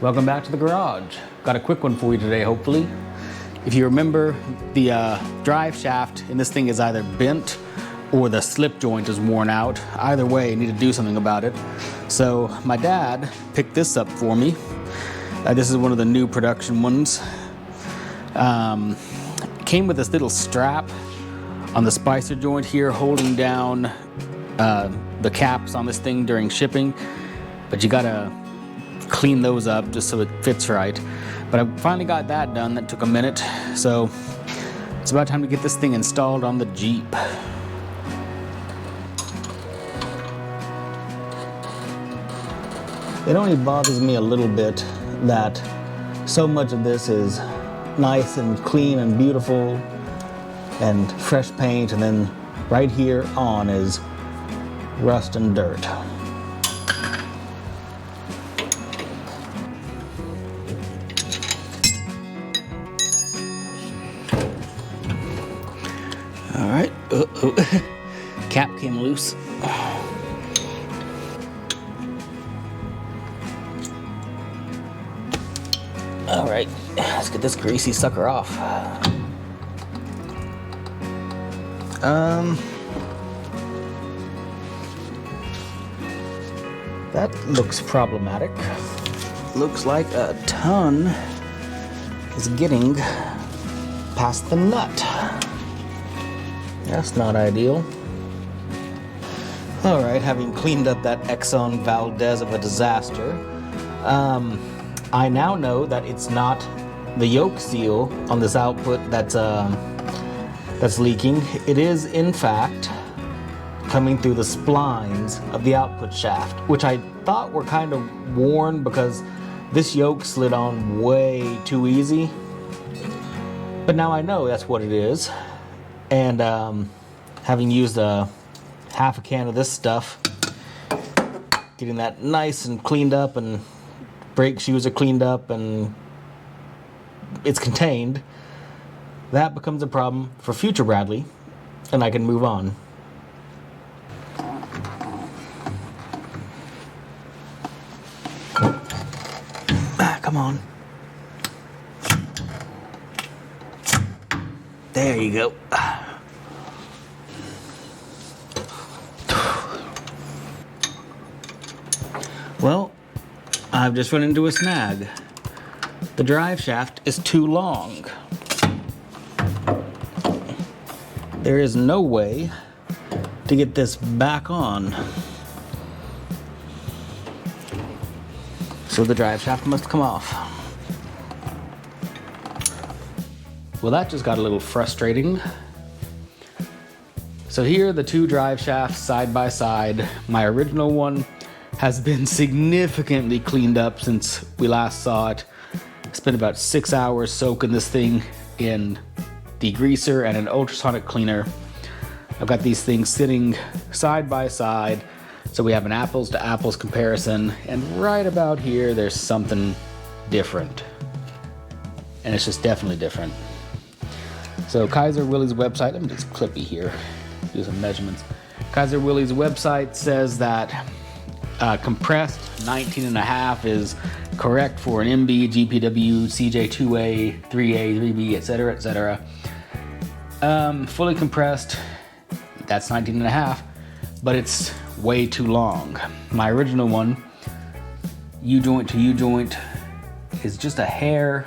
Welcome back to the garage. Got a quick one for you today, hopefully. If you remember, the drive shaft in this thing is either bent or the slip joint is worn out. Either way, you need to do something about it. So my dad picked this up for me. This is one of the new production ones. Came with this little strap on the spicer joint here holding down the caps on this thing during shipping, but you gotta clean those up just so it fits right. But I finally got that done. That took a minute, so it's about time to get this thing installed on the Jeep. It only bothers me a little bit that so much of this is nice and clean and beautiful and fresh paint, and then right here on is rust and dirt. All right, cap came loose. All right, let's get this greasy sucker off. That looks problematic. Looks like a ton is getting past the nut. That's not ideal. All right, having cleaned up that Exxon Valdez of a disaster, I now know that it's not the yoke seal on this output that's leaking. It is, in fact, coming through the splines of the output shaft, which I thought were kind of worn because this yoke slid on way too easy. But now I know that's what it is. And having used half a can of this stuff, getting that nice and cleaned up, and brake shoes are cleaned up and it's contained, that becomes a problem for future Bradley, and I can move on. Come on. There you go. Well, I've just run into a snag. The drive shaft is too long. There is no way to get this back on. So the drive shaft must come off. Well, that just got a little frustrating. So here are the two drive shafts side by side. My original one has been significantly cleaned up since we last saw it. Spent about 6 hours soaking this thing in degreaser and an ultrasonic cleaner. I've got these things sitting side by side, so we have an apples to apples comparison, and right about here there's something different. And it's just definitely different. So Kaiser Willie's website, let me just clippy here, do some measurements. Kaiser Willie's website says that compressed 19.5 is correct for an MB, GPW, CJ2A, 3A, 3B, etc., etc. Fully compressed, that's 19.5, but it's way too long. My original one, U-joint to U-joint, is just a hair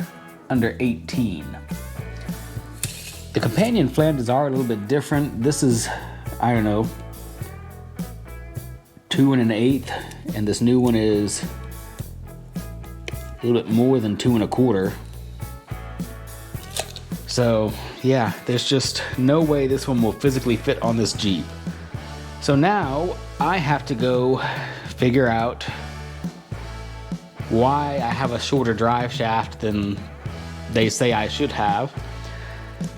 under 18. The companion flanges are a little bit different. This is, I don't know, 2 1/8, and this new one is a little bit more than 2 1/4. So yeah, there's just no way this one will physically fit on this Jeep. So now I have to go figure out why I have a shorter drive shaft than they say I should have,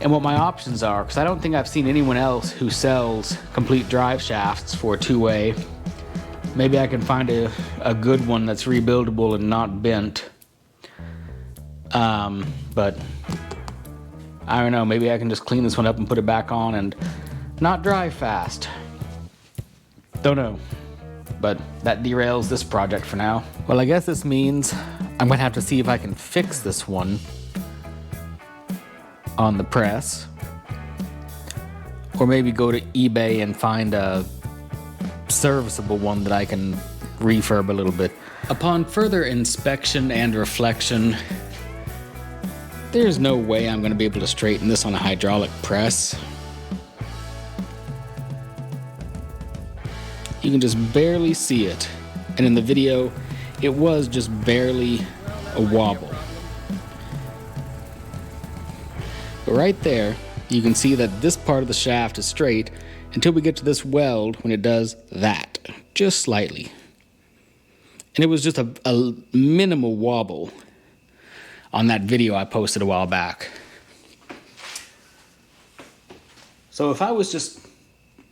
and what my options are, because I don't think I've seen anyone else who sells complete drive shafts for a 2A. Maybe I can find a good one that's rebuildable and not bent. But I don't know, maybe I can just clean this one up and put it back on and not drive fast. Don't know, but that derails this project for now. Well, I guess this means I'm gonna have to see if I can fix this one on the press, or maybe go to eBay and find a serviceable one that I can refurb a little bit. Upon further inspection and reflection, there's no way I'm going to be able to straighten this on a hydraulic press. You can just barely see it, and in the video it was just barely a wobble. But right there you can see that this part of the shaft is straight until we get to this weld, when it does that, just slightly. And it was just a minimal wobble on that video I posted a while back. So if I was just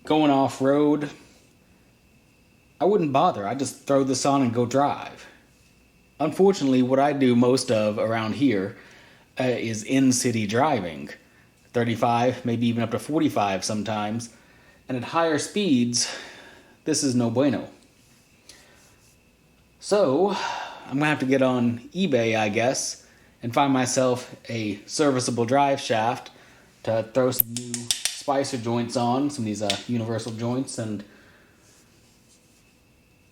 going off-road, I wouldn't bother. I'd just throw this on and go drive. Unfortunately, what I do most of around here is in-city driving. 35, maybe even up to 45 sometimes. And at higher speeds, this is no bueno. So, I'm gonna have to get on eBay, I guess, and find myself a serviceable drive shaft to throw some new Spicer joints on, some of these universal joints, and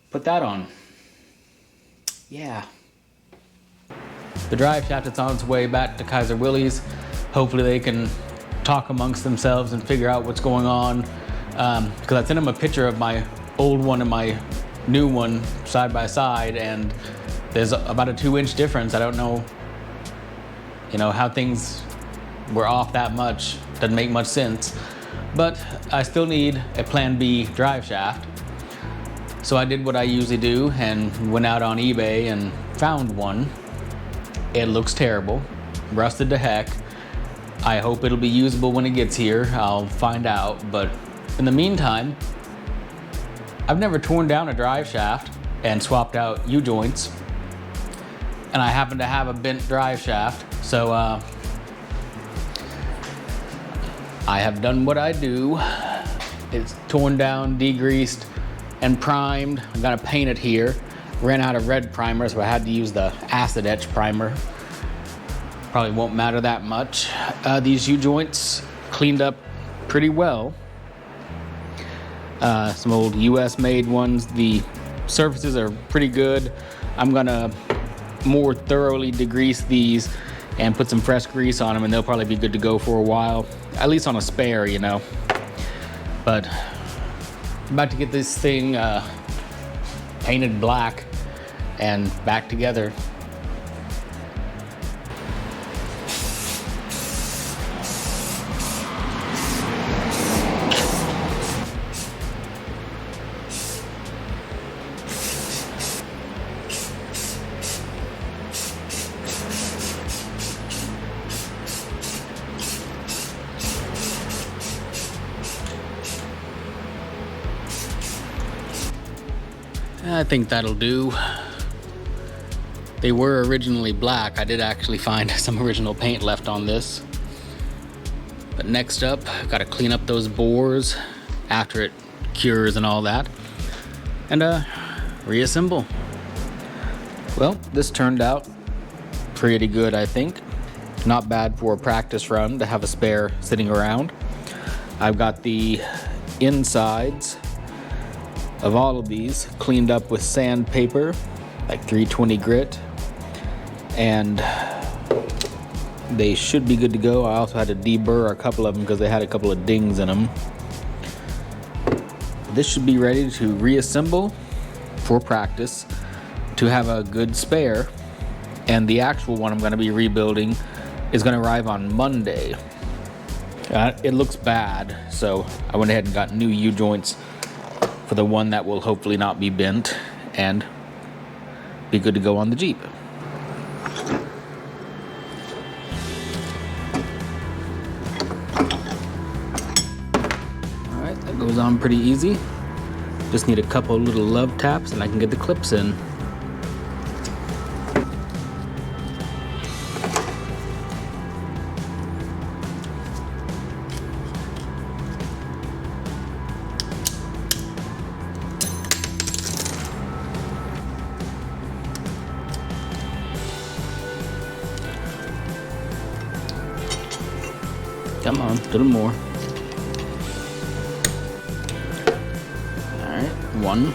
put that on. Yeah. The drive shaft is on its way back to Kaiser Willys. Hopefully they can talk amongst themselves and figure out what's going on. Because I sent them a picture of my old one and my new one side by side, and there's about a 2-inch difference. I don't know, how things were off that much. Doesn't make much sense. But I still need a Plan B drive shaft. So I did what I usually do and went out on eBay and found one. It looks terrible, rusted to heck. I hope it'll be usable when it gets here. I'll find out, but in the meantime, I've never torn down a drive shaft and swapped out U-joints, and I happen to have a bent drive shaft, so I have done what I do. It's torn down, degreased, and primed. I'm gonna paint it here. Ran out of red primer, so I had to use the acid etch primer. Probably won't matter that much. These U-joints cleaned up pretty well. Some old US made ones. The surfaces are pretty good. I'm gonna more thoroughly degrease these and put some fresh grease on them, and they'll probably be good to go for a while, at least on a spare, But I'm about to get this thing painted black and back together. I think that'll do. They were originally black. I did actually find some original paint left on this. But next up, I've got to clean up those bores after it cures and all that, and reassemble. Well, this turned out pretty good, I think. Not bad for a practice run to have a spare sitting around. I've got the insides of all of these cleaned up with sandpaper, like 320 grit, and they should be good to go. I also had to deburr a couple of them because they had a couple of dings in them. This should be ready to reassemble for practice to have a good spare, and the actual one I'm going to be rebuilding is going to arrive on Monday. It looks bad, so I went ahead and got new U-joints for the one that will hopefully not be bent and be good to go on the Jeep. Alright, that goes on pretty easy. Just need a couple little love taps and I can get the clips in. Come on, a little more. All right, one.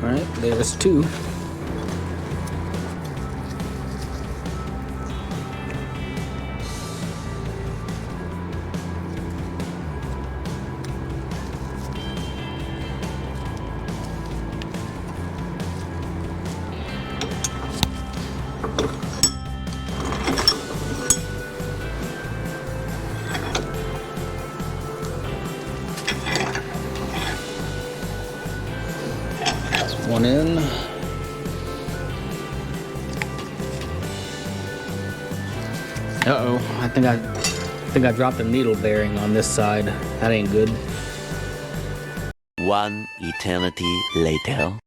All right, there's two. One in. Uh-oh, I think I dropped a needle bearing on this side. That ain't good. One eternity later.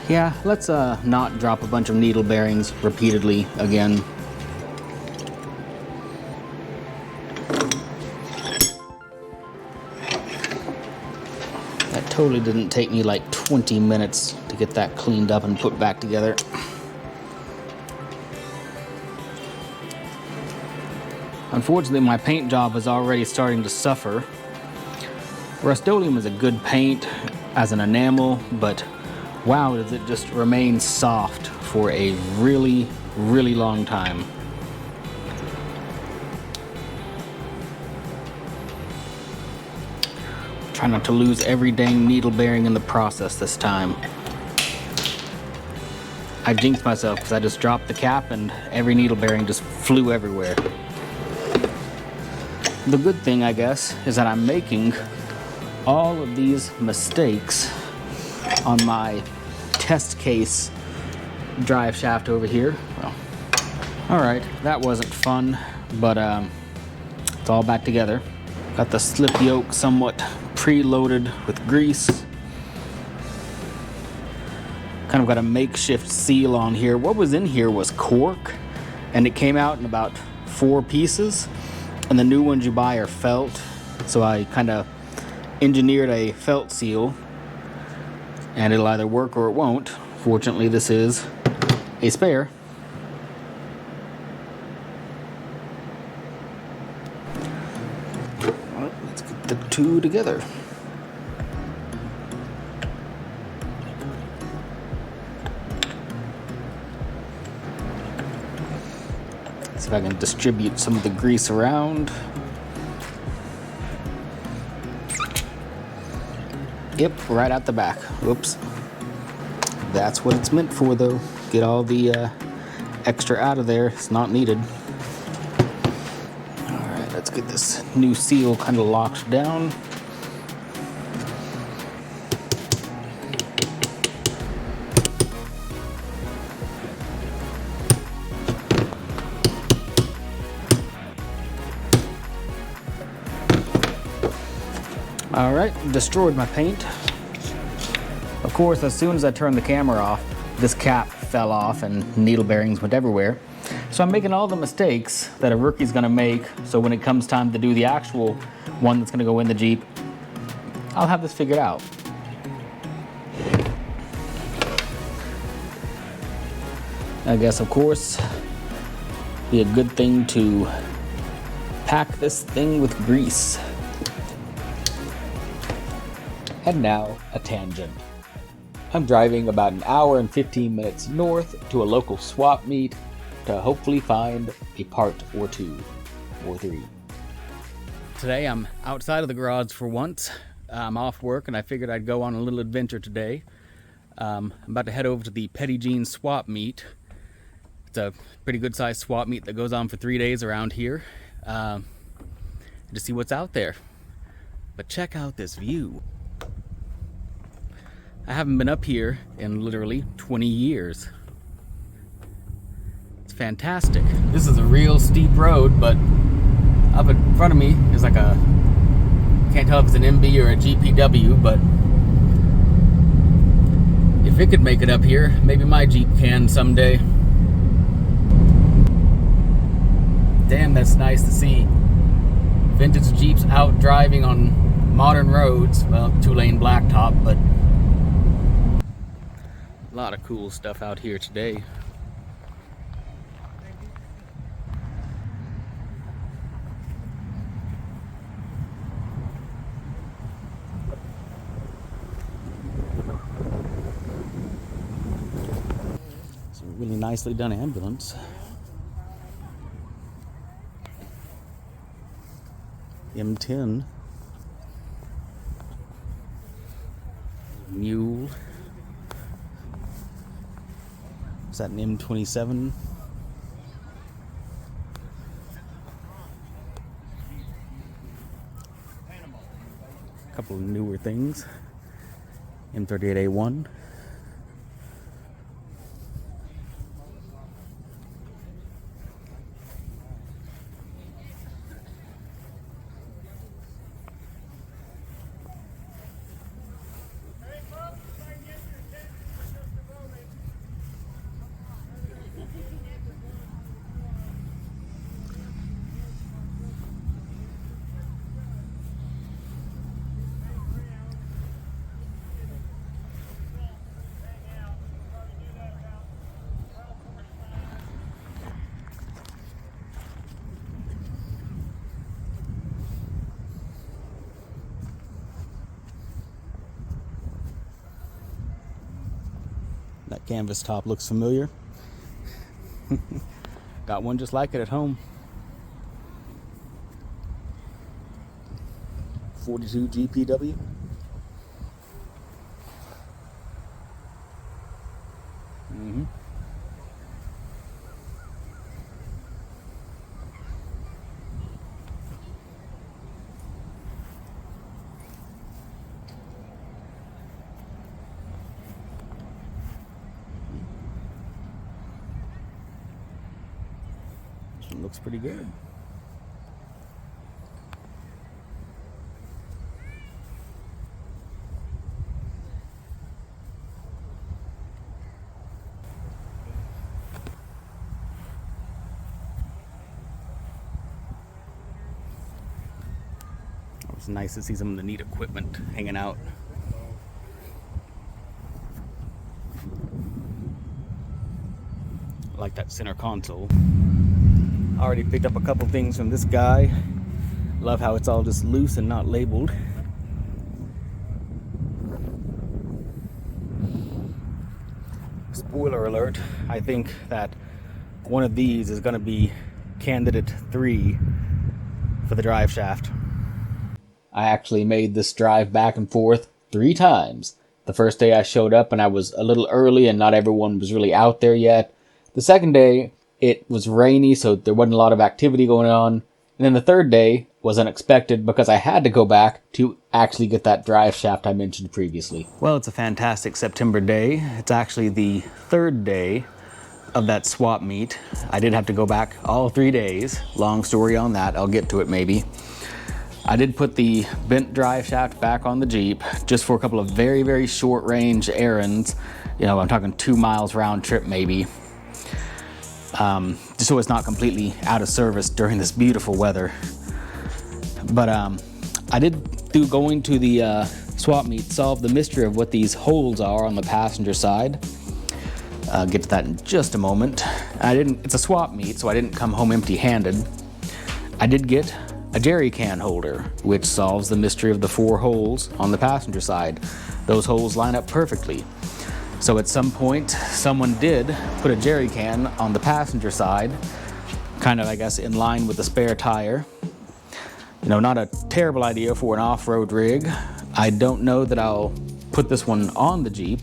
Yeah, let's not drop a bunch of needle bearings repeatedly again. That totally didn't take me like 20 minutes to get that cleaned up and put back together. Unfortunately, my paint job is already starting to suffer. Rust-Oleum is a good paint as an enamel, but wow, does it just remain soft for a really, really long time. Try not to lose every dang needle bearing in the process this time. I jinxed myself because I just dropped the cap and every needle bearing just flew everywhere. The good thing, I guess, is that I'm making all of these mistakes on my test case drive shaft over here. Well, all right, that wasn't fun, but it's all back together. Got the slip yoke somewhat preloaded with grease. Kind of got a makeshift seal on here. What was in here was cork, and it came out in about 4 pieces, and the new ones you buy are felt. So I kind of engineered a felt seal, and it'll either work or it won't. Fortunately, this is a spare. Well, let's get the two together. See if I can distribute some of the grease around. Yep, right out the back. Whoops. That's what it's meant for, though. Get all the extra out of there. It's not needed. All right, let's get this new seal kind of locked down. All right, destroyed my paint. Of course, as soon as I turned the camera off, this cap fell off and needle bearings went everywhere. So I'm making all the mistakes that a rookie's gonna make, so when it comes time to do the actual one that's gonna go in the Jeep, I'll have this figured out. I guess, of course, be a good thing to pack this thing with grease. And now, a tangent. I'm driving about an hour and 15 minutes north to a local swap meet to hopefully find a part or 2 or 3. Today I'm outside of the garage for once. I'm off work and I figured I'd go on a little adventure today. I'm about to head over to the Petit Jean swap meet. It's a pretty good sized swap meet that goes on for 3 days around here. To see what's out there. But check out this view. I haven't been up here in literally 20 years. It's fantastic. This is a real steep road, but up in front of me is like a, can't tell if it's an MB or a GPW, but If it could make it up here, maybe my Jeep can someday. Damn, that's nice to see. Vintage Jeeps out driving on modern roads. Well, 2-lane blacktop, but a lot of cool stuff out here today. It's a really nicely done ambulance. M10 Mule. Is that an M27? A couple of newer things. M38A1. That canvas top looks familiar. Got one just like it at home. 42 GPW. Looks pretty good. It was nice to see some of the neat equipment hanging out. I like that center console. Already picked up a couple things from this guy. Love how it's all just loose and not labeled. Spoiler alert, I think that one of these is going to be candidate 3 for the drive shaft. I actually made this drive back and forth 3 times. The first day I showed up and I was a little early and not everyone was really out there yet. The second day, it was rainy, so there wasn't a lot of activity going on. And then the third day was unexpected because I had to go back to actually get that drive shaft I mentioned previously. Well, it's a fantastic September day. It's actually the 3rd day of that swap meet. I did have to go back all 3 days. Long story on that. I'll get to it maybe. I did put the bent drive shaft back on the Jeep just for a couple of very, very short range errands. You know, I'm talking 2 miles round trip maybe. Just so it's not completely out of service during this beautiful weather. But I did, through going to the swap meet, solve the mystery of what these holes are on the passenger side. I'll get to that in just a moment. It's a swap meet, so I didn't come home empty-handed. I did get a jerry can holder, which solves the mystery of the 4 holes on the passenger side. Those holes line up perfectly. So at some point, someone did put a jerry can on the passenger side, kind of, I guess, in line with the spare tire. You know, not a terrible idea for an off-road rig. I don't know that I'll put this one on the Jeep,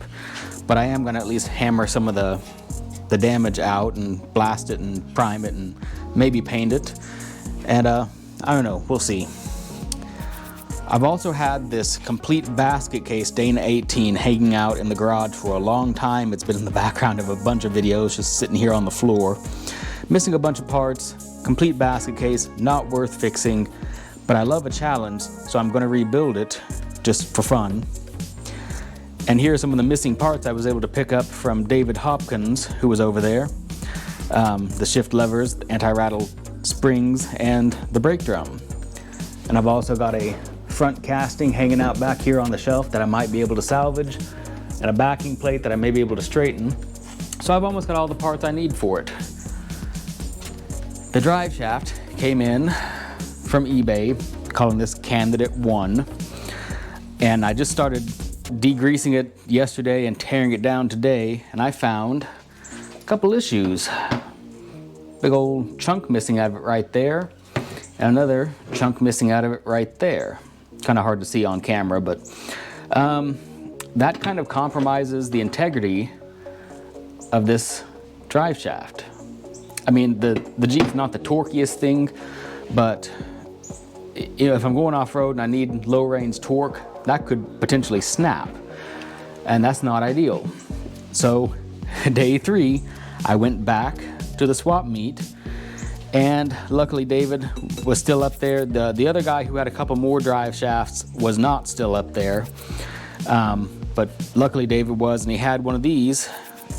but I am gonna at least hammer some of the damage out and blast it and prime it and maybe paint it. And I don't know, we'll see. I've also had this complete basket case Dana 18 hanging out in the garage for a long time. It's been in the background of a bunch of videos just sitting here on the floor. Missing a bunch of parts, complete basket case, not worth fixing, but I love a challenge, so I'm gonna rebuild it just for fun. And here are some of the missing parts I was able to pick up from David Hopkins, who was over there. The shift levers, the anti-rattle springs, and the brake drum. And I've also got a front casting hanging out back here on the shelf that I might be able to salvage, and a backing plate that I may be able to straighten. So I've almost got all the parts I need for it. The drive shaft came in from eBay, calling this Candidate 1. And I just started degreasing it yesterday and tearing it down today, and I found a couple issues. Big old chunk missing out of it right there, and another chunk missing out of it right there. Kind of hard to see on camera, but that kind of compromises the integrity of this drive shaft. I mean, the Jeep's not the torquiest thing, but you know, if I'm going off-road and I need low range torque, that could potentially snap, and that's not ideal. So day 3, I went back to the swap meet, and luckily David was still up there. The other guy who had a couple more drive shafts was not still up there, but luckily David was, and he had one of these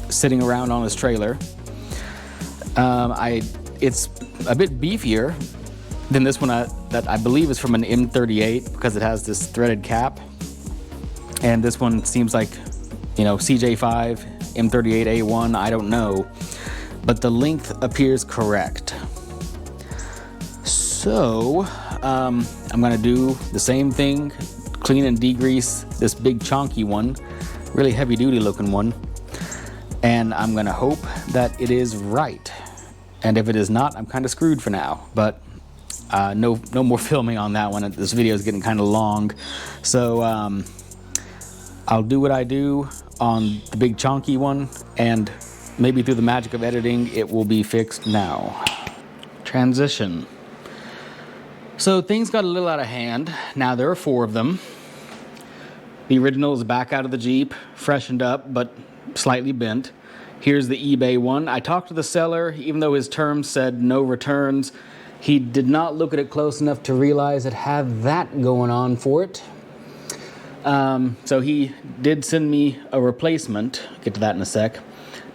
sitting around on his trailer. It's a bit beefier than this one that I believe is from an M38, because it has this threaded cap, and this one seems like, you know, CJ5, M38A1, I don't know, but the length appears correct. So I'm gonna do the same thing, clean and degrease this big chunky one, really heavy duty looking one, and I'm gonna hope that it is right. And if it is not, I'm kind of screwed for now, but no more filming on that one. This video is getting kind of long, so I'll do what I do on the big chunky one, and maybe through the magic of editing, it will be fixed now. Transition. So things got a little out of hand. Now there are 4 of them. The original is back out of the Jeep, freshened up, but slightly bent. Here's the eBay one. I talked to the seller, even though his terms said no returns. He did not look at it close enough to realize it had that going on for it. So he did send me a replacement. I'll get to that in a sec.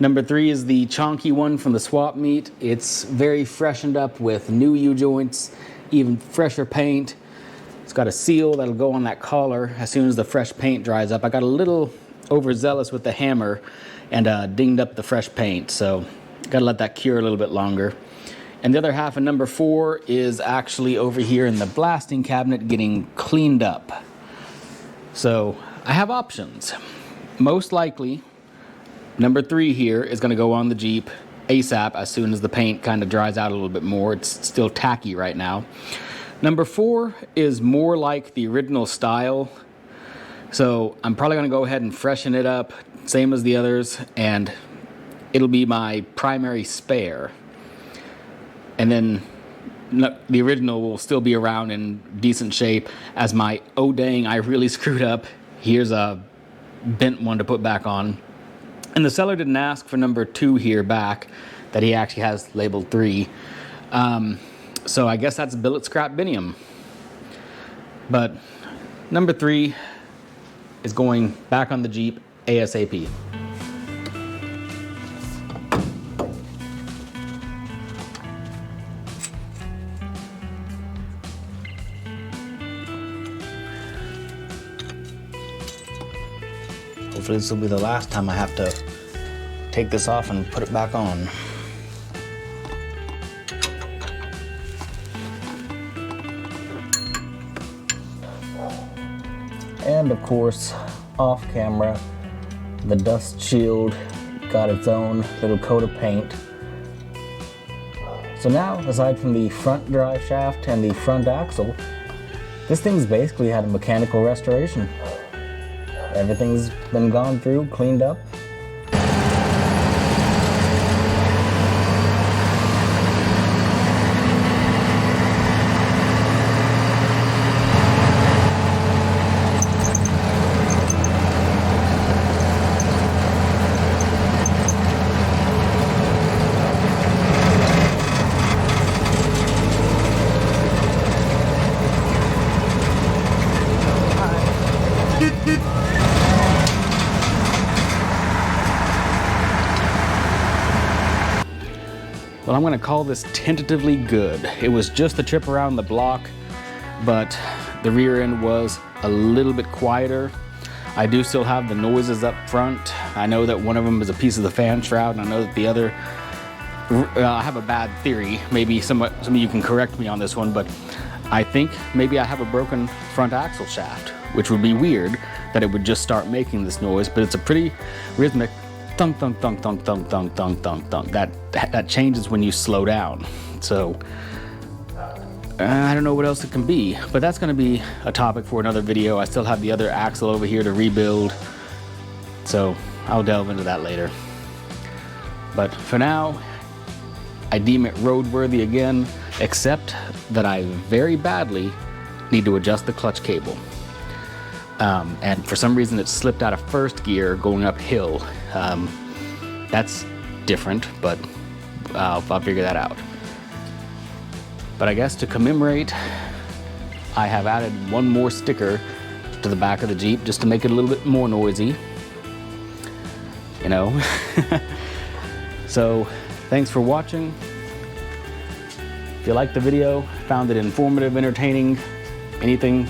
Number 3 is the chonky one from the swap meet. It's very freshened up with new U-joints, even fresher paint. It's got a seal that'll go on that collar as soon as the fresh paint dries up. I got a little overzealous with the hammer and dinged up the fresh paint, so gotta let that cure a little bit longer. And the other half of number 4 is actually over here in the blasting cabinet getting cleaned up. So I have options. Most likely, number 3 here is gonna go on the Jeep ASAP as soon as the paint kind of dries out a little bit more. It's still tacky right now. Number 4 is more like the original style, so I'm probably gonna go ahead and freshen it up, same as the others, and it'll be my primary spare. And then the original will still be around in decent shape as my, oh dang, I really screwed up. Here's a bent one to put back on. And the seller didn't ask for number 2 here back, that he actually has labeled 3. So I guess that's billet scrap binium. But number 3 is going back on the Jeep ASAP. Hopefully this will be the last time I have to take this off and put it back on. And of course, off camera, the dust shield got its own little coat of paint. So now, aside from the front drive shaft and the front axle, this thing's basically had a mechanical restoration. Everything's been gone through, cleaned up. Well, I'm gonna call this tentatively good. It was just a trip around the block, but the rear end was a little bit quieter. I do still have the noises up front. I know that one of them is a piece of the fan shroud, and I know that the other, I have a bad theory. Maybe some of you can correct me on this one, but I think maybe I have a broken front axle shaft, which would be weird that it would just start making this noise, but it's a pretty rhythmic thunk, thunk, thunk, thunk, thunk, thunk, thunk, thunk, thunk. That changes when you slow down. So I don't know what else it can be, but that's going to be a topic for another video. I still have the other axle over here to rebuild, so I'll delve into that later. But for now, I deem it roadworthy again, except that I very badly need to adjust the clutch cable. And for some reason it slipped out of first gear going uphill. That's different, but I'll figure that out. But I guess to commemorate, I have added one more sticker to the back of the Jeep just to make it a little bit more noisy. You know? So, thanks for watching. If you liked the video, found it informative, entertaining, anything,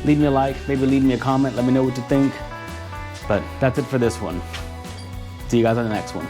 leave me a like, maybe leave me a comment, let me know what you think. But that's it for this one. See you guys on the next one.